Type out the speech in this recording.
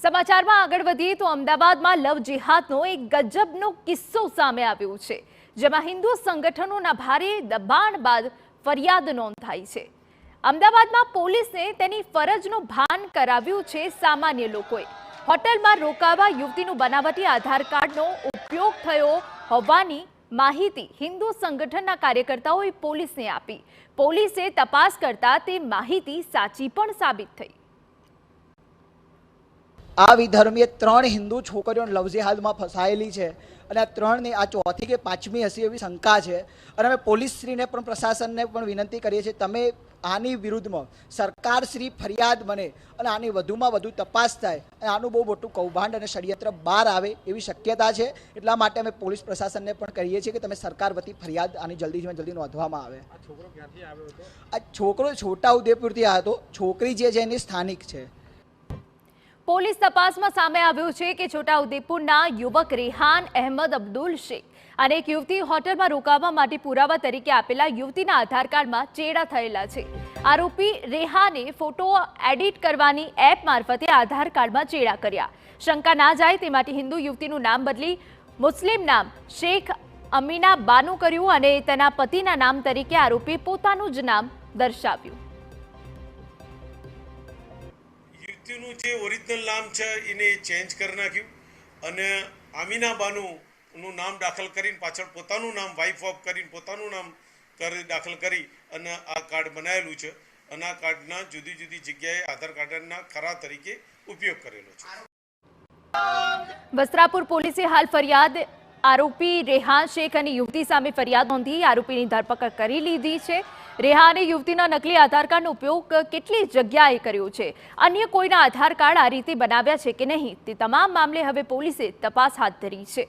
સમાચારમાં આગળ વધીએ તો અમદાવાદમાં લવ જિહાદનો એક ગજબનો કિસ્સો સામે આવ્યો છે, જેમાં હિન્દુ સંગઠનોના ભારે દબાણ બાદ ફરિયાદ નોંધાઈ છે। અમદાવાદમાં પોલીસને તેની ફરજનું ભાન કરાવ્યું છે। સામાન્ય લોકોએ હોટલમાં રોકાવા યુવતીનું બનાવટી આધાર કાર્ડનો ઉપયોગ થયો હોવાની માહિતી હિન્દુ સંગઠનના કાર્યકર્તાઓએ પોલીસને આપી। પોલીસે તપાસ કરતા તે માહિતી સાચી પણ સાબિત થઈ। આ વિધર્મીય 3 હિન્દુ છોકરીઓ લવ જિહાદમાં ફસાયેલી છે અને આ 3ની આ ચોથી કે પાંચમી હશે એવી શંકા છે અને અમે પોલીસશ્રીને પણ પ્રશાસનને પણ વિનંતી કરીએ છીએ, તમે આની વિરુદ્ધમાં સરકારશ્રી ફરિયાદ બને અને આની વધુમાં વધુ તપાસ થાય અને આનું બહુ મોટું કૌભાંડ અને ષડયંત્ર બહાર આવે એવી શક્યતા છે। એટલા માટે અમે પોલીસ પ્રશાસનને પણ કહીએ છીએ કે તમે સરકાર વતી ફરિયાદ આની જલ્દીમાં જલ્દી નોંધવામાં આવે। આ છોકરો ક્યાંથી આવ્યો હતો? આ છોકરો છોટાઉદેપુરથી આવ્યો હતો, છોકરી જે છે એની સ્થાનિક છે। પોલીસ તપાસમાં સામે આવ્યું છે કે છોટાઉદેપુરના યુવક રેહાન અહેમદ અબ્દુલ શેખ અને એક યુવતી હોટલમાં રોકાવા માટે પુરાવા તરીકે આપેલા યુવતીના આધાર કાર્ડમાં ચેડા થયેલા છે। આરોપી રેહાને ફોટો એડિટ કરવાની એપ મારફતે આધાર કાર્ડમાં ચેડા કર્યા। શંકા ના જાય તે માટે હિન્દુ યુવતીનું નામ બદલી મુસ્લિમ નામ શેખ અમીના બાનુ કર્યું અને તેના પતિના નામ તરીકે આરોપીએ પોતાનું જ નામ દર્શાવ્યું। યુવતીનું જે ઓરિજિનલ નામ છે એને ચેન્જ કરી નાખ્યું અને આમીના બાનુનું નામ દાખલ કરીને પાછળ પોતાનું નામ વાઇફ ઓફ કરીને પોતાનું નામ દાખલ કરી અને આ કાર્ડ બનાવેલું છે અને આ કાર્ડના જુદી જુદી જગ્યાએ આધાર કાર્ડના ખરા તરીકે ઉપયોગ કરેલો છે। વસ્ત્રાપુર પોલીસે હાલ ફરિયાદ આરોપી રેહાન શેખ અને યુવતી સામે ફરિયાદ નોંધી આરોપીની ધરપકડ કરી લીધી છે। રેહાને યુવતીના નકલી આધાર કાર્ડનો ઉપયોગ કેટલી જગ્યાએ કર્યો છે, અન્ય કોઈના આધાર કાર્ડ આ રીતે બનાવ્યા છે કે નહીં, તે તમામ મામલે હવે પોલીસે તપાસ હાથ ધરી છે।